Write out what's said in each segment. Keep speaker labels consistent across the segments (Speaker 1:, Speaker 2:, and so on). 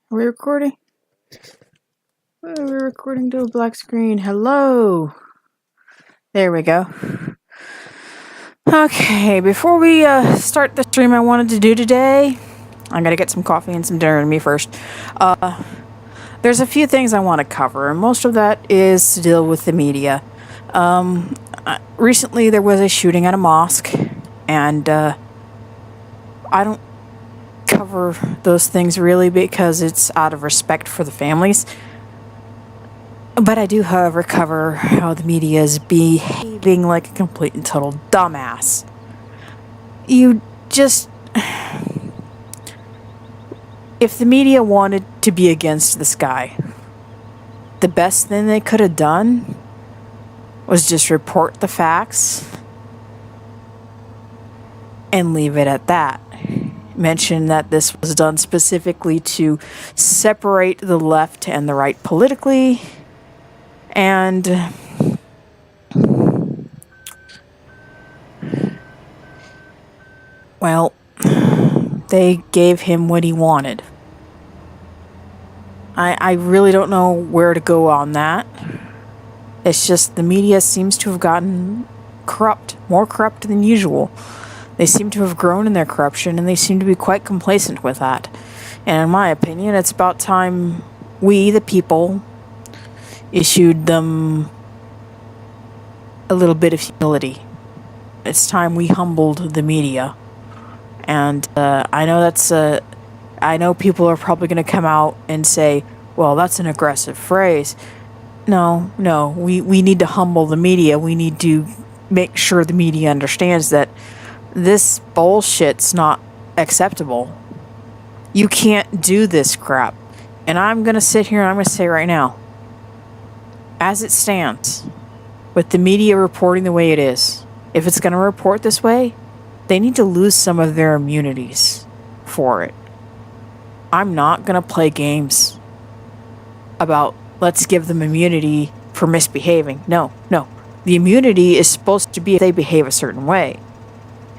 Speaker 1: Are we recording? We're recording to a black screen. Hello. There we go. Okay, before we start the stream I wanted to do today, I'm going to get some coffee and some dinner in me first. There's a few things I want to cover, and most of that is to deal with the media. Recently there was a shooting at a mosque, and I don't cover those things really because it's out of respect for the families. But I do, however, cover how the media is behaving like a complete and total dumbass. You just... If the media wanted to be against this guy, the best thing they could have done was just report the facts and leave it at that. Mention that this was done specifically to separate the left and the right politically. And well, they gave him what he wanted. I really don't know where to go on that. It's just the media seems to have gotten corrupt, more corrupt than usual. They seem to have grown in their corruption, and they seem to be quite complacent with that. And in my opinion, it's about time we, the people, issued them a little bit of humility. It's time we humbled the media. And I know people are probably going to come out and say, well, that's an aggressive phrase. No, we need to humble the media. We need to make sure the media understands that this bullshit's not acceptable. You can't do this crap. And I'm going to sit here and I'm going to say right now, as it stands, with the media reporting the way it is, if it's going to report this way, they need to lose some of their immunities for it. I'm not going to play games about let's give them immunity for misbehaving. No. The immunity is supposed to be if they behave a certain way.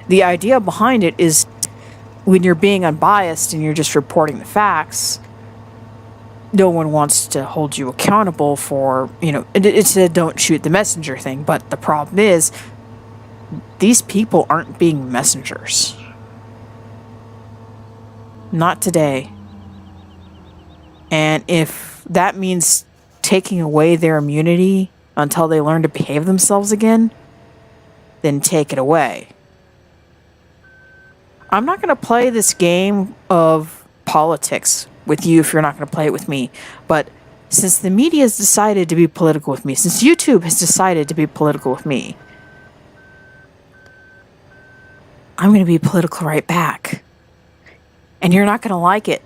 Speaker 1: The idea behind it is when you're being unbiased and you're just reporting the facts, no one wants to hold you accountable for, it's a don't shoot the messenger thing. But the problem is, these people aren't being messengers. Not today. And if that means taking away their immunity until they learn to behave themselves again, then take it away. I'm not going to play this game of politics with you if you're not going to play it with me. But since the media has decided to be political with me, since YouTube has decided to be political with me, I'm going to be political right back. And you're not going to like it.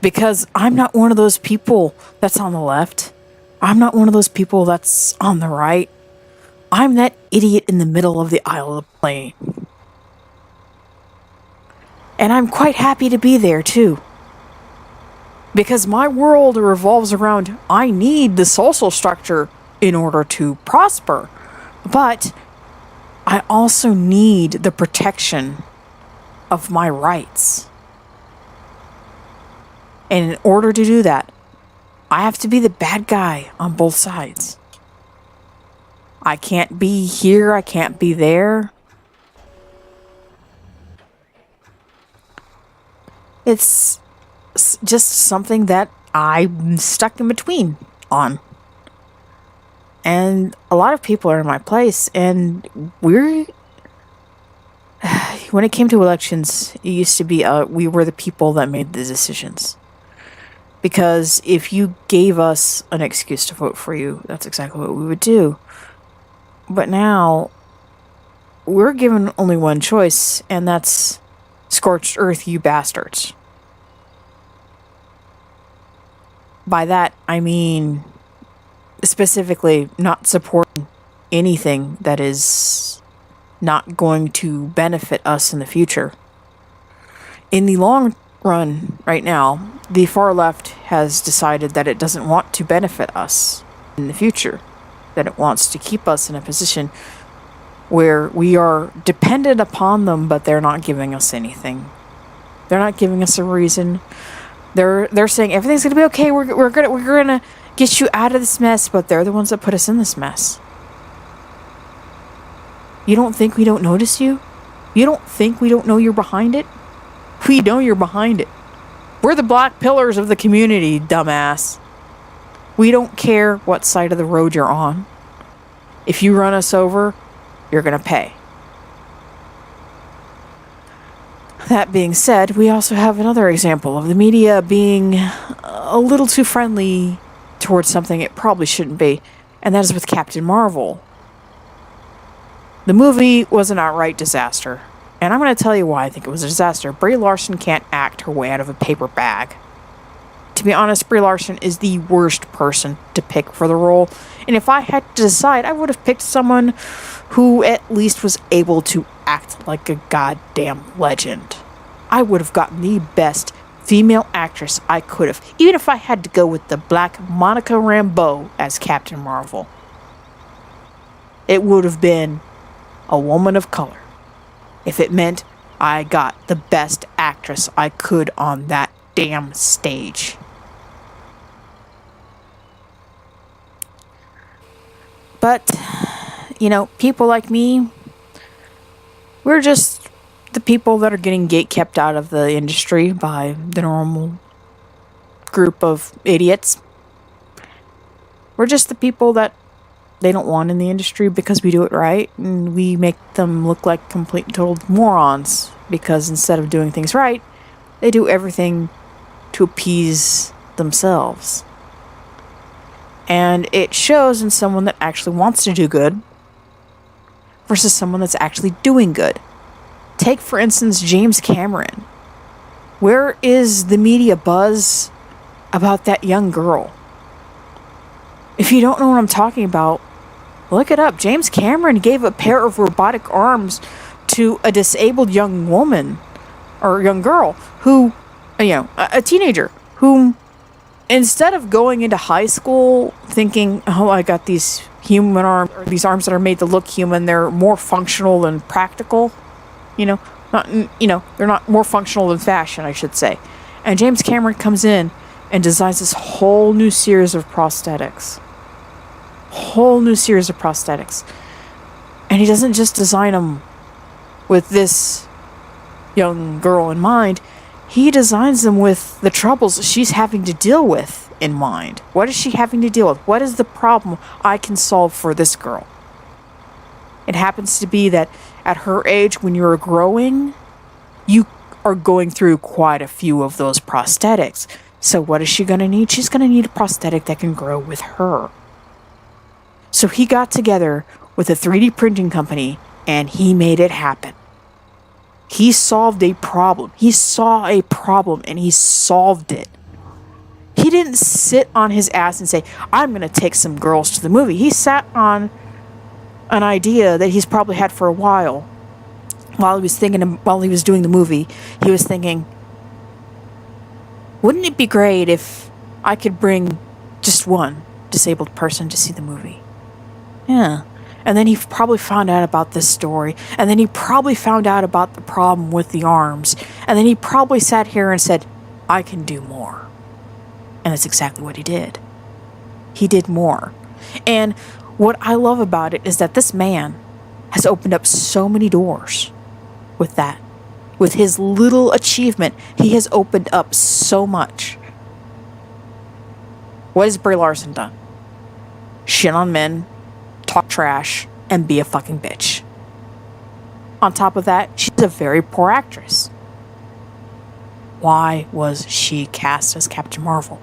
Speaker 1: Because I'm not one of those people that's on the left. I'm not one of those people that's on the right. I'm that idiot in the middle of the aisle of the plane. And I'm quite happy to be there, too. Because my world revolves around, I need the social structure in order to prosper. But I also need the protection of my rights. And in order to do that, I have to be the bad guy on both sides. I can't be here, I can't be there. It's just something that I'm stuck in between on. And a lot of people are in my place, and when it came to elections, it used to be we were the people that made the decisions. Because if you gave us an excuse to vote for you, that's exactly what we would do. But now, we're given only one choice, and that's scorched earth, you bastards. By that, I mean specifically not supporting anything that is not going to benefit us in the future. In the long run, right now, the far left has decided that it doesn't want to benefit us in the future, that it wants to keep us in a position where we are dependent upon them, but they're not giving us anything. They're not giving us a reason. They're saying everything's gonna be okay. We're gonna get you out of this mess, but they're the ones that put us in this mess. You don't think we don't notice you? You don't think we don't know you're behind it? We know you're behind it. We're the black pillars of the community, dumbass. We don't care what side of the road you're on. If you run us over, you're gonna pay. That being said, we also have another example of the media being a little too friendly towards something it probably shouldn't be, and that is with Captain Marvel. The movie was an outright disaster, and I'm going to tell you why I think it was a disaster. Brie Larson can't act her way out of a paper bag. To be honest, Brie Larson is the worst person to pick for the role, and if I had to decide, I would have picked someone who at least was able to act like a goddamn legend. I would have gotten the best female actress I could have, even if I had to go with the black Monica Rambeau as Captain Marvel. It would have been a woman of color, if it meant I got the best actress I could on that damn stage. But, people like me, we're just the people that are getting gatekept out of the industry by the normal group of idiots. We're just the people that they don't want in the industry because we do it right, and we make them look like complete and total morons because instead of doing things right, they do everything to appease themselves. And it shows in someone that actually wants to do good versus someone that's actually doing good. Take, for instance, James Cameron. Where is the media buzz about that young girl? If you don't know what I'm talking about, look it up. James Cameron gave a pair of robotic arms to a disabled young woman, or young girl, who, a teenager, who, instead of going into high school thinking, oh, I got these human arms, or these arms that are made to look human, they're more functional than practical, they're not more functional than fashion, I should say. And James Cameron comes in and designs this whole new series of prosthetics. And he doesn't just design them with this young girl in mind. He designs them with the troubles she's having to deal with in mind. What is she having to deal with? What is the problem I can solve for this girl? It happens to be that at her age, when you're growing, you are going through quite a few of those prosthetics. So what is she going to need? She's going to need a prosthetic that can grow with her. So he got together with a 3D printing company and he made it happen. He solved a problem. He saw a problem and he solved it. He didn't sit on his ass and say, I'm going to take some girls to the movie. He sat on an idea that he's probably had for a while. While he was doing the movie, he was thinking, wouldn't it be great if I could bring just one disabled person to see the movie? Yeah. And then he probably found out about this story. And then he probably found out about the problem with the arms. And then he probably sat here and said, I can do more. And that's exactly what he did. He did more. And what I love about it is that this man has opened up so many doors with that. With his little achievement, he has opened up so much. What has Brie Larson done? Shit on men, talk trash, and be a fucking bitch. On top of that, she's a very poor actress. Why was she cast as Captain Marvel?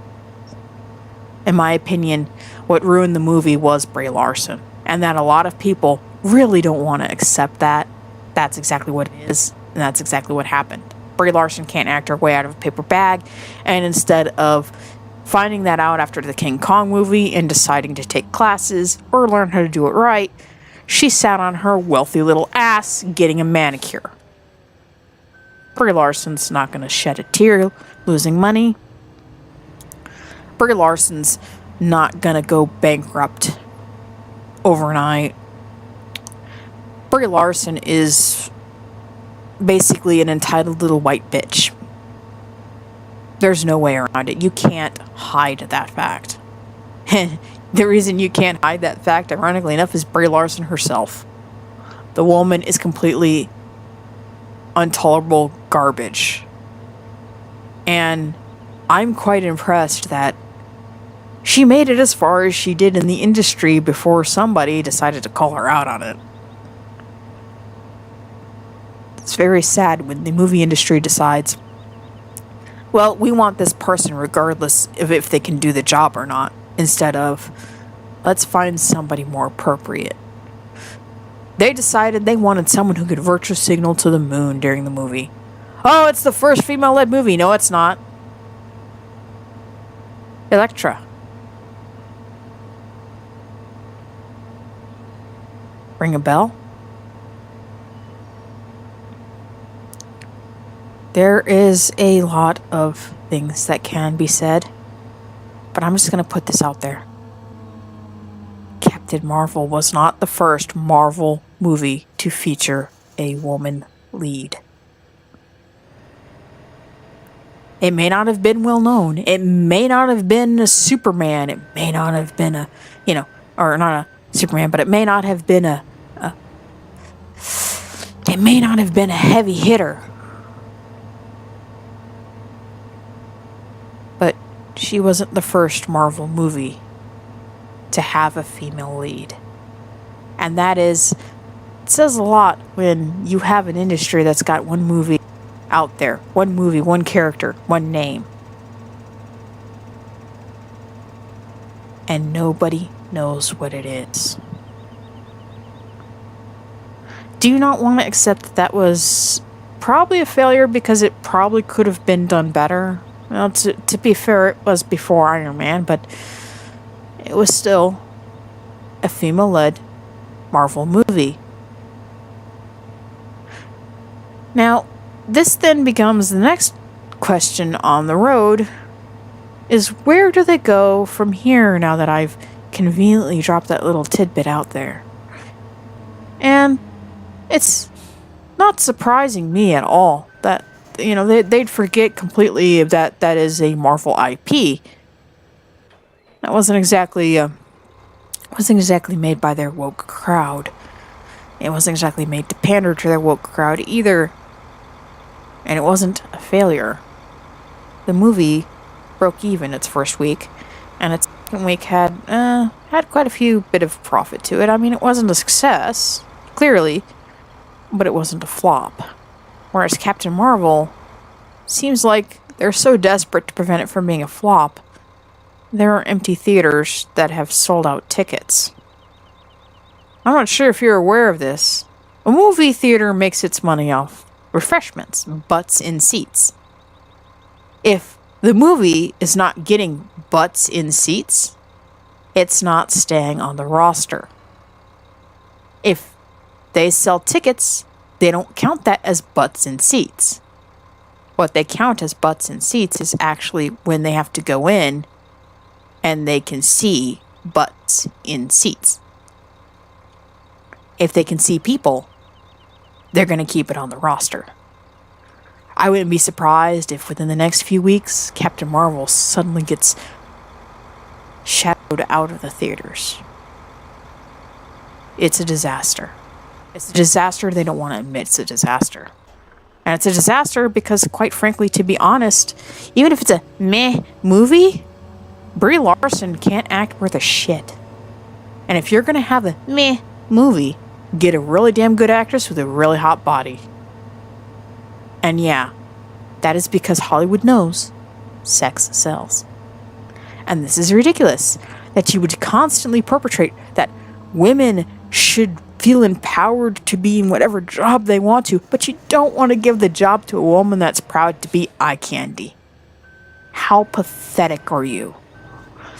Speaker 1: In my opinion, what ruined the movie was Brie Larson. And that a lot of people really don't want to accept that. That's exactly what it is. And that's exactly what happened. Brie Larson can't act her way out of a paper bag. And instead of finding that out after the King Kong movie and deciding to take classes or learn how to do it right, she sat on her wealthy little ass getting a manicure. Brie Larson's not going to shed a tear losing money. Brie Larson's not going to go bankrupt overnight. Brie Larson is basically an entitled little white bitch. There's no way around it. You can't hide that fact. And the reason you can't hide that fact, ironically enough, is Brie Larson herself. The woman is completely intolerable garbage. And I'm quite impressed that she made it as far as she did in the industry before somebody decided to call her out on it. It's very sad when the movie industry decides, well, we want this person regardless of if they can do the job or not, instead of, let's find somebody more appropriate. They decided they wanted someone who could virtue signal to the moon during the movie. Oh, it's the first female-led movie. No, it's not. Elektra. Ring a bell? There is a lot of things that can be said, but I'm just going to put this out there. Captain Marvel was not the first Marvel movie to feature a woman lead. It may not have been well known. It may not have been a Superman. It may not have been a, or not a Superman, but it may not have been it may not have been a heavy hitter. But she wasn't the first Marvel movie to have a female lead. And that is, it says a lot when you have an industry that's got one movie out there. One movie, one character, one name. And nobody knows what it is. Do you not want to accept that that was probably a failure because it probably could have been done better? Well, to be fair, it was before Iron Man, but it was still a female-led Marvel movie. Now, this then becomes the next question on the road, is where do they go from here now that I've conveniently dropped that little tidbit out there? And it's not surprising me at all that, they'd forget completely that that is a Marvel IP. That wasn't exactly made by their woke crowd. It wasn't exactly made to pander to their woke crowd either. And it wasn't a failure. The movie broke even its first week, and its second week had quite a few bit of profit to it. I mean, it wasn't a success, clearly, but it wasn't a flop. Whereas Captain Marvel seems like they're so desperate to prevent it from being a flop, there are empty theaters that have sold out tickets. I'm not sure if you're aware of this. A movie theater makes its money off refreshments, butts in seats. If the movie is not getting butts in seats, it's not staying on the roster. If they sell tickets, they don't count that as butts in seats. What they count as butts in seats is actually when they have to go in and they can see butts in seats. If they can see people, they're going to keep it on the roster. I wouldn't be surprised if within the next few weeks, Captain Marvel suddenly gets shadowed out of the theaters. It's a disaster. It's a disaster they don't want to admit it's a disaster. And it's a disaster because, quite frankly, to be honest, even if it's a meh movie, Brie Larson can't act worth a shit. And if you're going to have a meh movie, get a really damn good actress with a really hot body. And yeah, that is because Hollywood knows sex sells. And this is ridiculous, that you would constantly perpetrate that women should feel empowered to be in whatever job they want to, but you don't want to give the job to a woman that's proud to be eye candy. How pathetic are you?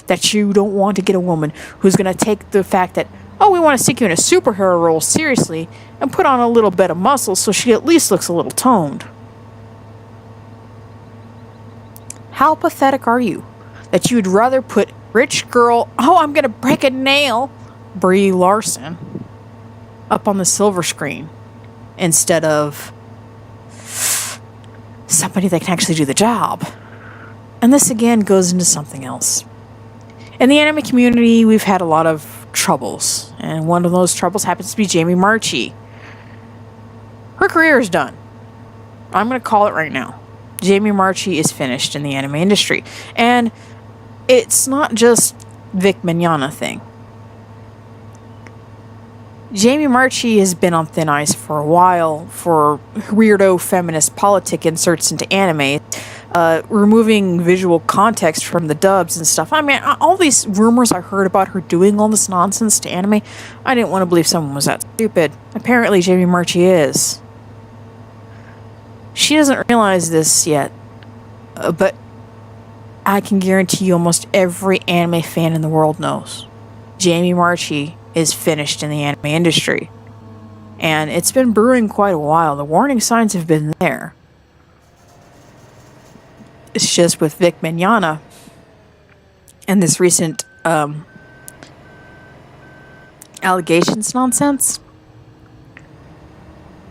Speaker 1: That you don't want to get a woman who's going to take the fact that, oh, we want to stick you in a superhero role seriously and put on a little bit of muscle so she at least looks a little toned. How pathetic are you that you'd rather put rich girl, oh, I'm going to break a nail, Brie Larson, up on the silver screen instead of somebody that can actually do the job? And this again goes into something else. In the anime community, we've had a lot of troubles. And one of those troubles happens to be Jamie Marchi. Her career is done. I'm going to call it right now. Jamie Marchi is finished in the anime industry. And it's not just Vic Mignogna thing. Jamie Marchi has been on thin ice for a while for weirdo feminist politic inserts into anime, removing visual context from the dubs and stuff. I mean, all these rumors I heard about her doing all this nonsense to anime, I didn't want to believe someone was that stupid. Apparently Jamie Marchi is. She doesn't realize this yet, but I can guarantee you almost every anime fan in the world knows. Jamie Marchi is finished in the anime industry. And it's been brewing quite a while. The warning signs have been there. It's just with Vic Mignogna and this recent allegations nonsense,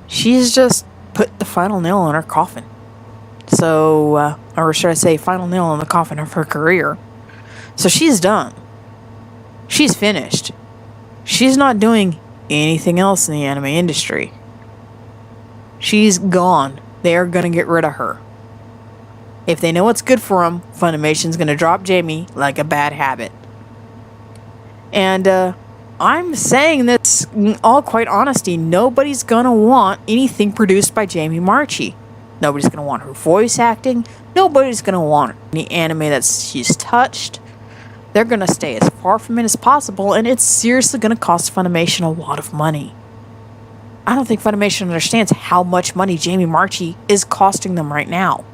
Speaker 1: she's just put the final nail in her coffin. So, or should I say, final nail in the coffin of her career. So she's done. She's finished. She's not doing anything else in the anime industry. She's gone. They are going to get rid of her. If they know what's good for them, Funimation's going to drop Jamie like a bad habit. And I'm saying this in all quite honesty. Nobody's going to want anything produced by Jamie Marchi. Nobody's going to want her voice acting. Nobody's going to want any anime that she's touched. They're going to stay as far from it as possible, and it's seriously going to cost Funimation a lot of money. I don't think Funimation understands how much money Jamie Marchi is costing them right now.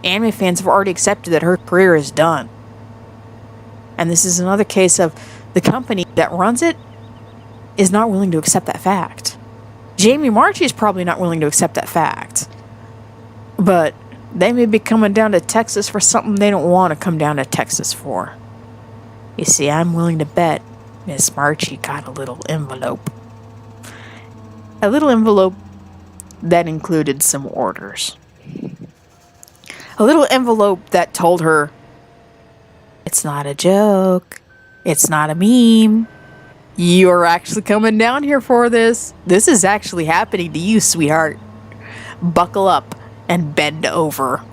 Speaker 1: Anime fans have already accepted that her career is done. And this is another case of the company that runs it is not willing to accept that fact. Jamie Marchi is probably not willing to accept that fact. But they may be coming down to Texas for something they don't want to come down to Texas for. You see, I'm willing to bet Miss Marchi got a little envelope. A little envelope that included some orders. A little envelope that told her, it's not a joke. It's not a meme. You're actually coming down here for this. This is actually happening to you, sweetheart. Buckle up and bend over.